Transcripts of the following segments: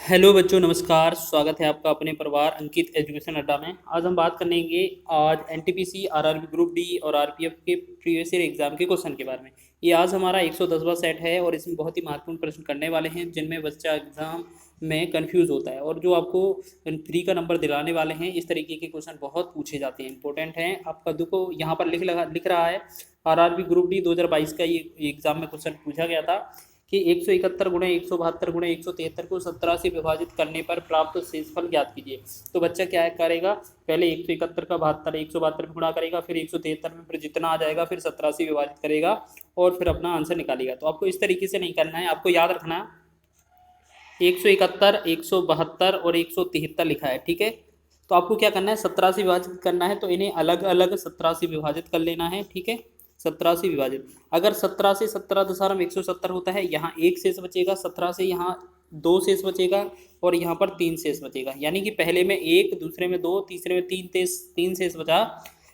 Hello बच्चों, नमस्कार। स्वागत है आपका अपने परिवार अंकित एजुकेशन अड्डा में। आज हम बात करेंगे आज एनटीपीसी, आरआरबी ग्रुप डी और आरपीएफ के प्रीवियस ईयर एग्जाम के क्वेश्चन के बारे में। ये आज हमारा 110वां सेट है और इसमें बहुत ही महत्वपूर्ण प्रश्न करने वाले हैं जिनमें बच्चा एग्जाम में कंफ्यूज होता है और जो आपको फ्री का नंबर दिलाने वाले हैं। इस तरीके के क्वेश्चन बहुत पूछे जाते हैं, इंपॉर्टेंट हैं। आपका देखो यहाँ पर लिख रहा है आरआरबी ग्रुप डी 2022 का ये एग्जाम में क्वेश्चन पूछा गया था कि 171 गुणे 172 गुणे 173 को 17 से विभाजित करने पर प्राप्त शेषफल ज्ञात कीजिए। तो बच्चा क्या करेगा, पहले 171 का 72 172 में गुणा करेगा, फिर 173 में फिर जितना आ जाएगा फिर 17 से विभाजित करेगा और फिर अपना आंसर निकालेगा। तो आपको इस तरीके से नहीं करना है, आपको याद रखना 171 172 और 173 लिखा है, ठीक है। तो आपको क्या करना है, 17 से विभाजित करना है, तो इन्हें अलग अलग 17 से विभाजित कर लेना है, ठीक है। 17 से विभाजित, अगर 17 से 17 दशमलव 170 होता है, यहाँ एक शेष बचेगा, 17 से यहाँ दो शेष बचेगा और यहाँ पर तीन शेष बचेगा। यानी कि पहले में एक, दूसरे में दो, तीसरे में तीन शेष बचा।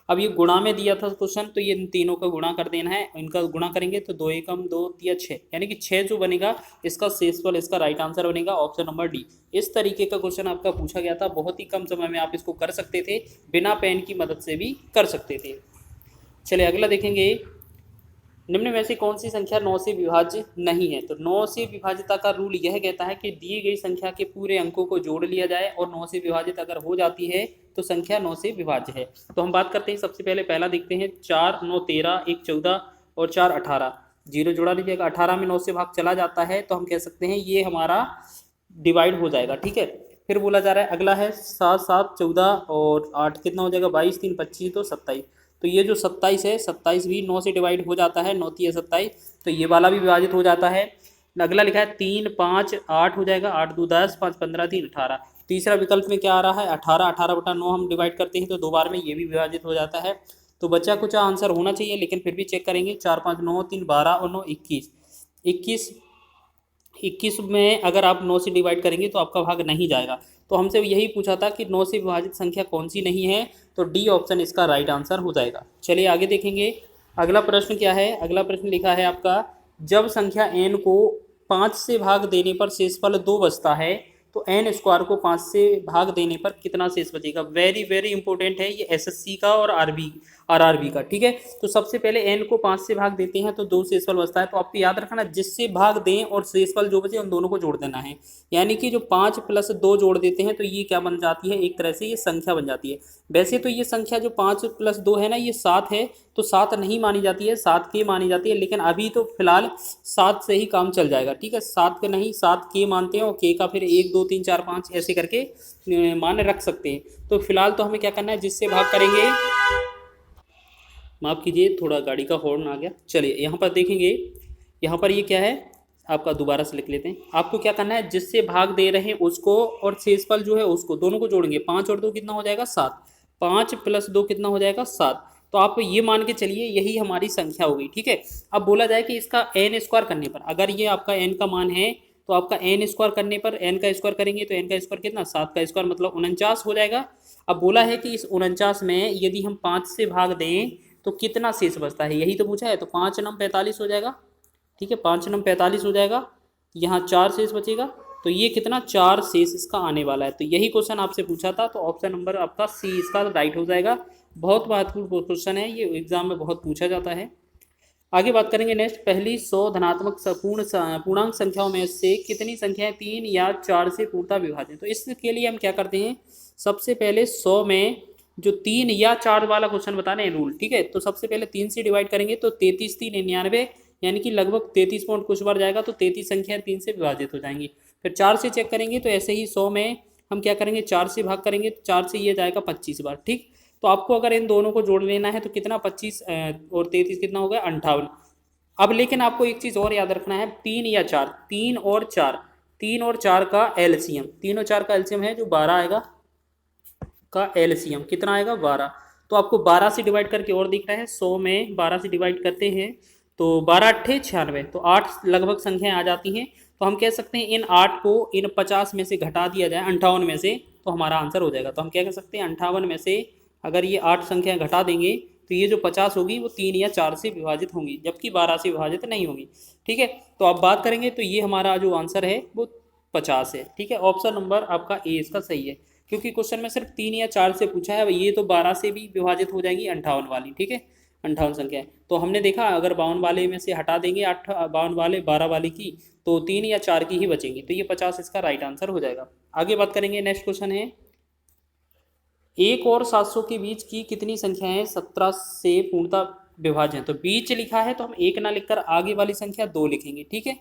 अब ये गुणा में दिया था क्वेश्चन, तो ये इन तीनों का गुणा कर देना है। इनका गुणा करेंगे तो 2 एकम 2 या 6, यानी कि 6 जो बनेगा इसका शेषफल, इसका राइट आंसर बनेगा ऑप्शन नंबर डी। इस तरीके का क्वेश्चन आपका पूछा गया था, बहुत ही कम समय में आप इसको कर सकते थे, बिना पेन की मदद से भी कर सकते थे। चलिए अगला देखेंगे, निम्न में से कौन सी संख्या 9 से विभाज्य नहीं है। तो 9 से विभाज्यता का रूल यह कहता है कि दी गई संख्या के पूरे अंकों को जोड़ लिया जाए और 9 से विभाजित अगर हो जाती है तो संख्या 9 से विभाज्य है। तो हम बात करते हैं, सबसे पहले पहला देखते हैं, 4 9 13, 1 14 और 4 18। जीरो जोड़ा लीजिएगा, 18 में 9 से भाग चला जाता है तो हम कह सकते हैं ये हमारा डिवाइड हो जाएगा, ठीक है। फिर बोला जा रहा है, अगला है 7 7 14 और 8 कितना हो जाएगा, 22 3 25 तो 27। तो ये जो 27 है, 27 भी 9 से डिवाइड हो जाता है, 9 3 27, तो ये वाला भी विभाजित हो जाता है। अगला लिखा है 3 5 8 हो जाएगा, 8 2 10 5 15 3 18। तीसरा विकल्प में क्या आ रहा है, 18, 18/9 हम डिवाइड करते हैं तो दो बार में ये भी विभाजित हो जाता है। तो बच्चा कुछ आंसर होना चाहिए, लेकिन फिर भी चेक करेंगे। 4 5 9 3 12 और 9 21। 21 में अगर आप 9 से डिवाइड करेंगे तो आपका भाग नहीं जाएगा। तो हमसे यही पूछा था कि 9 से विभाजित संख्या कौन सी नहीं है, तो डी ऑप्शन इसका राइट आंसर हो जाएगा। चलिए आगे देखेंगे, अगला प्रश्न क्या है। अगला प्रश्न लिखा है आपका, जब संख्या n को 5 से भाग देने पर शेषफल 2 बचता है तो n स्क्वायर को 5 से भाग देने पर कितना शेष बचेगा। वेरी वेरी इंपॉर्टेंट है ये, एसएससी का और आरआरबी का, ठीक है। तो सबसे पहले n को 5 से भाग देते हैं तो 2 शेषफल बचता है। तो आपको याद रखना, जिससे भाग दें और शेषफल जो बचे उन दोनों को जोड़ देना है। यानी कि जो 5 + 2 जोड़ देते हैं तो ये क्या बन जाती है, एक तरह से ये संख्या बन जाती है। वैसे तो ये संख्या जो 5 + 2 है ना, ये 7 है, तो 7 नहीं मानी जाती है, 7 के मानी जाती है। लेकिन अभी तो फिलहाल 7 से ही काम चल जाएगा, ठीक है। 7 के नहीं, 7 के मानते हैं और के का फिर 1 2 3 4 5 ऐसे करके मान रख सकते हैं। तो फिलहाल तो हमें क्या करना है, जिससे भाग करेंगे, माफ़ कीजिए थोड़ा गाड़ी का हॉर्न आ गया। चलिए यहाँ पर देखेंगे, यहाँ पर ये क्या है आपका, दोबारा से लिख लेते हैं। आपको क्या करना है, जिससे भाग दे रहे हैं उसको और शेषफल जो है उसको, दोनों को जोड़ेंगे। 5 और 2 कितना हो जाएगा, 7। 5 + 2 कितना हो जाएगा, 7। तो आप ये मान के चलिए यही हमारी संख्या हो गई, ठीक है। अब बोला जाए कि इसका n स्क्वायर करने पर, अगर ये आपका n का मान है तो आपका n स्क्वायर करने पर, n का स्क्वायर करेंगे तो n का स्क्वायर कितना, 7 का स्क्वायर मतलब 49 हो जाएगा। अब बोला है कि इस 49 में यदि हम 5 से भाग दें तो कितना शेष बचता है, यही तो पूछा है। तो 5 9 45 हो जाएगा, ठीक है। 5 9 45 हो जाएगा, यहाँ 4 शेष बचेगा, तो ये कितना, 4 शेष इसका आने वाला है। तो यही क्वेश्चन आपसे पूछा था, तो ऑप्शन नंबर आपका सी इसका राइट हो जाएगा। बहुत महत्वपूर्ण क्वेश्चन है ये, एग्जाम में बहुत पूछा जाता है। आगे बात करेंगे नेक्स्ट, पहली 100 धनात्मक पूर्णांक संख्याओं में से कितनी संख्याएं 3 या 4 से पूर्णतः विभाजित। तो इसके लिए हम क्या करते हैं, सबसे पहले 100 में जो 3 या 4 वाला क्वेश्चन बता रहे हैं रूल, ठीक है। तो सबसे पहले 3 से डिवाइड करेंगे तो 33 3 99, यानी कि लगभग 33 पॉइंट कुछ बार जाएगा, तो 33 संख्या 3 से विभाजित हो जाएंगी। फिर 4 से चेक करेंगे तो ऐसे ही 100 में हम क्या करेंगे, 4 से भाग करेंगे तो 4 से ये जाएगा 25 बार, ठीक। तो आपको अगर इन दोनों को जोड़ लेना है तो कितना, 25 और 33 कितना हो गया, 58। अब लेकिन आपको एक चीज़ और याद रखना है, 3 या 4, 3 और 4, 3 और 4 का एलसीएम, 3 और 4 का एलसीएम है जो 12 आएगा, का एलसीएम कितना आएगा, 12। तो आपको 12 से डिवाइड करके और दिख रहा है, 100 में 12 से डिवाइड करते हैं तो 12 8 96, तो 8 लगभग संख्याएं आ जाती हैं। तो हम कह सकते हैं इन 8 को इन 50 में से घटा दिया जाए, 58 में से, तो हमारा आंसर हो जाएगा। तो हम क्या कह सकते हैं, 58 में से अगर ये 8 संख्याएं घटा देंगे तो ये जो 50 होगी वो 3 या 4 से विभाजित होंगी, जबकि 12 से विभाजित नहीं होंगी, ठीक है। तो अब बात करेंगे तो ये हमारा जो आंसर है वो 50 है। ठीक है, ऑप्शन नंबर आपका ए इसका सही है, क्योंकि क्वेश्चन में सिर्फ 3 या 4 से पूछा है। अब ये तो 12 से भी विभाजित हो जाएंगी 58 वाली। ठीक है, 58 संख्या है, तो हमने देखा अगर 52 वाले में से हटा देंगे 52 वाले 12 वाली की, तो 3 या 4 की ही बचेंगी, तो ये 50 इसका राइट आंसर हो जाएगा। आगे बात करेंगे, नेक्स्ट क्वेश्चन है 1 और 700 के बीच की कितनी संख्याएं 17 से पूर्णतः विभाज्य हैं। तो बीच लिखा है तो हम 1 ना लिखकर आगे वाली संख्या 2 लिखेंगे। ठीक है,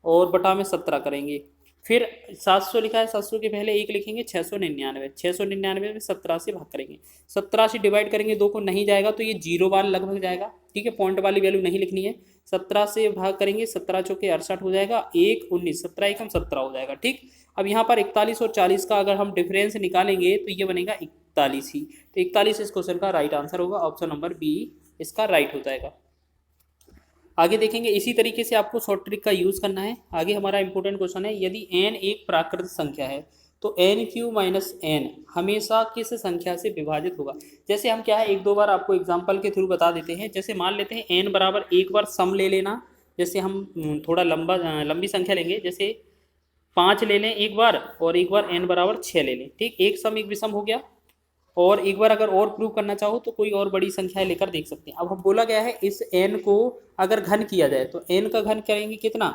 और बटा में 17 करेंगे। फिर 700 लिखा है, 700 के पहले 1 लिखेंगे, 699, 699 में 17 से भाग करेंगे, 17 से डिवाइड करेंगे 2 को, नहीं जाएगा तो ये 0 वाला लगभग जाएगा। ठीक है, पॉइंट वाली वैल्यू नहीं लिखनी है। 17 से भाग करेंगे, 17 चौके 68 हो जाएगा, 1 19, 17 एकम 17 हो जाएगा। ठीक, अब यहाँ पर 41 और 40 का अगर हम डिफरेंस निकालेंगे तो ये बनेगा 41 ही, तो 41 इस क्वेश्चन का राइट आंसर होगा। ऑप्शन नंबर बी इसका राइट हो जाएगा। आगे देखेंगे, इसी तरीके से आपको शॉर्ट ट्रिक का यूज़ करना है। आगे हमारा इंपॉर्टेंट क्वेश्चन है, यदि n एक प्राकृत संख्या है तो n³ माइनस n हमेशा किस संख्या से विभाजित होगा। जैसे हम क्या है, एक दो बार आपको एग्जांपल के थ्रू बता देते हैं। जैसे मान लेते हैं n बराबर, एक बार सम ले लेना। जैसे हम थोड़ा लंबी संख्या लेंगे, जैसे 5 ले लें एक बार, और एक बार n बराबर 6 ले लें। ठीक, एक सम एक विषम हो गया। और एक बार अगर और प्रूव करना चाहो तो कोई और बड़ी संख्या लेकर देख सकते हैं। अब हम बोला गया है इस n को अगर घन किया जाए तो n का घन करेंगे कितना,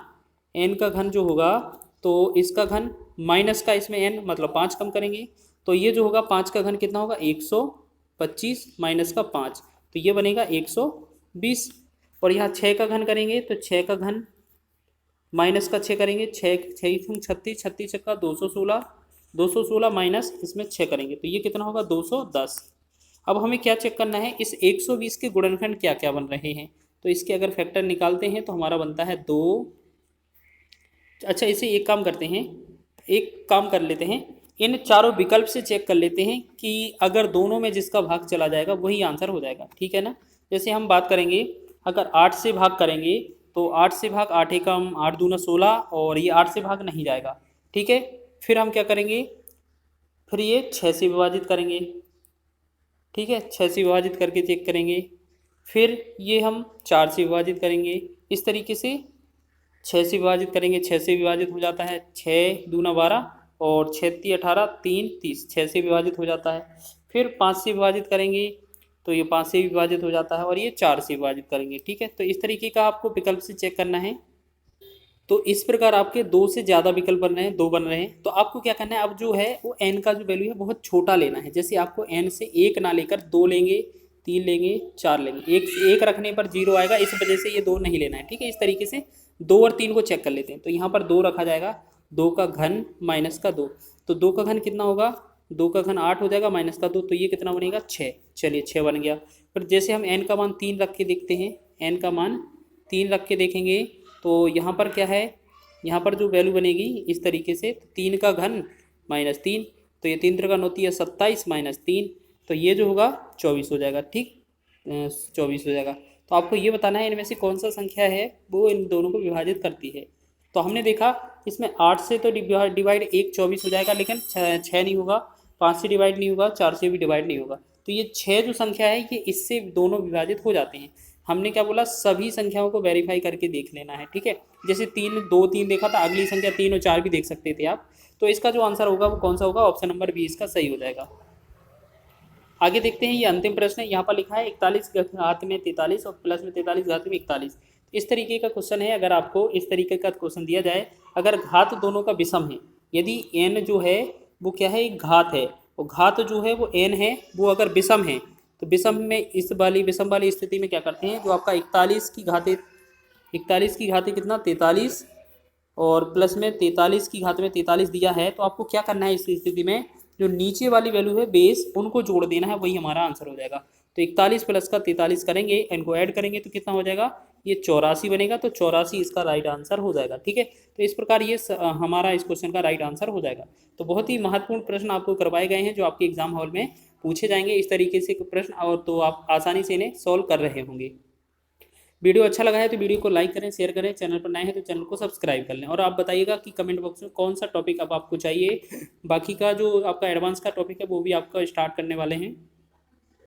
n का घन जो होगा तो इसका घन माइनस का इसमें n मतलब 5 कम करेंगे, तो ये जो होगा 5 का घन कितना होगा 125 माइनस का 5, तो ये बनेगा 120। और यहाँ 6 का घन करेंगे तो 6 का घन माइनस का 6 करेंगे, 6 36, 36 छक्का 216, 216 माइनस इसमें 6 करेंगे तो ये कितना होगा 210। अब हमें क्या चेक करना है, इस 120 के गुणनखंड क्या क्या बन रहे हैं। तो इसके अगर फैक्टर निकालते हैं तो हमारा बनता है 2। अच्छा, इसे एक काम करते हैं, एक काम कर लेते हैं, इन चारों विकल्प से चेक कर लेते हैं कि अगर दोनों में जिसका भाग चला जाएगा वही आंसर हो जाएगा। ठीक है ना, जैसे हम बात करेंगे अगर 8 से भाग करेंगे तो 8 से भाग 8 एकम 8 दूना 16, और ये 8 से भाग नहीं जाएगा। ठीक है, फिर हम क्या करेंगे, फिर ये 6 से विभाजित करेंगे। ठीक है, 6 से विभाजित करके चेक करेंगे, फिर ये हम 4 से विभाजित करेंगे। इस तरीके से 6 से विभाजित करेंगे, 6 से विभाजित हो जाता है, 6 दूना 12 और 6 × 18 3 30, 6 से विभाजित हो जाता है। फिर 5 से विभाजित करेंगे तो ये 5 से विभाजित हो जाता है, और ये 4 से विभाजित करेंगे। ठीक है, तो इस तरीके का आपको विकल्प से चेक करना है। तो इस प्रकार आपके 2 से ज़्यादा विकल्प बन रहे हैं, 2 बन रहे हैं, तो आपको क्या करना है, अब जो है वो n का जो वैल्यू है बहुत छोटा लेना है। जैसे आपको n से 1 ना लेकर 2 लेंगे, 3 लेंगे, 4 लेंगे, एक रखने पर 0 आएगा, इस वजह से ये 2 नहीं लेना है। ठीक है, इस तरीके से 2 और 3 को चेक कर लेते हैं। तो यहाँ पर 2 रखा जाएगा, 2 का घन माइनस का 2, तो 2 का घन कितना होगा, 2 का घन 8 हो जाएगा माइनस का 2, तो ये कितना बनेगा 6। चलिए 6 बन गया। फिर जैसे हम n का मान 3 रख के देखते हैं, n का मान 3 रख के देखेंगे तो यहाँ पर क्या है, यहाँ पर जो वैल्यू बनेगी इस तरीके से, 3 का घन माइनस 3, तो ये 3 3 होती है 27 माइनस 3, तो ये जो होगा 24 हो जाएगा। ठीक, 24 हो जाएगा। तो आपको ये बताना है इनमें से कौन सा संख्या है वो इन दोनों को विभाजित करती है। तो हमने देखा इसमें 8 से तो डिवाइड 1 24 हो जाएगा, लेकिन 6 नहीं होगा, 5 से डिवाइड नहीं होगा, 4 से भी डिवाइड नहीं होगा। तो ये 6 जो संख्या है ये इससे दोनों विभाजित हो जाते हैं। हमने क्या बोला, सभी संख्याओं को वेरीफाई करके देख लेना है। ठीक है, जैसे 2 3 देखा था, अगली संख्या 3 और 4 भी देख सकते थे आप। तो इसका जो आंसर होगा वो कौन सा होगा, ऑप्शन नंबर बी इसका सही हो जाएगा। आगे देखते हैं, ये अंतिम प्रश्न है। यहाँ पर लिखा है 41 घात में 43 और प्लस में 43 घात में 41। इस तरीके का क्वेश्चन है। अगर आपको इस तरीके का क्वेश्चन दिया जाए, अगर घात दोनों का विषम है, यदि n जो है वो क्या है, एक घात है, और घात जो है वो n है, वो अगर विषम है तो विषम में इस वाली विषम वाली स्थिति में क्या करते हैं, जो आपका 41 की घाते कितना 43 और प्लस में 43 की घात में 43 दिया है, तो आपको क्या करना है इस स्थिति में, जो नीचे वाली वैल्यू है बेस उनको जोड़ देना है, वही हमारा आंसर हो जाएगा। तो 41 प्लस का 43 करेंगे, इनको ऐड करेंगे तो कितना हो जाएगा, ये 84 बनेगा, तो 84 इसका राइट आंसर हो जाएगा। ठीक है, तो इस प्रकार ये हमारा इस क्वेश्चन का राइट आंसर हो जाएगा। तो बहुत ही महत्वपूर्ण प्रश्न आपको करवाए गए हैं जो आपके एग्जाम हॉल में पूछे जाएंगे इस तरीके से प्रश्न, और तो आप आसानी से इन्हें सॉल्व कर रहे होंगे। वीडियो अच्छा लगा है तो वीडियो को लाइक करें, शेयर करें, चैनल पर नए हैं तो चैनल को सब्सक्राइब कर लें, और आप बताइएगा कि कमेंट बॉक्स में कौन सा टॉपिक अब आपको चाहिए। बाकी का जो आपका एडवांस का टॉपिक है वो भी आपका स्टार्ट करने वाले हैं।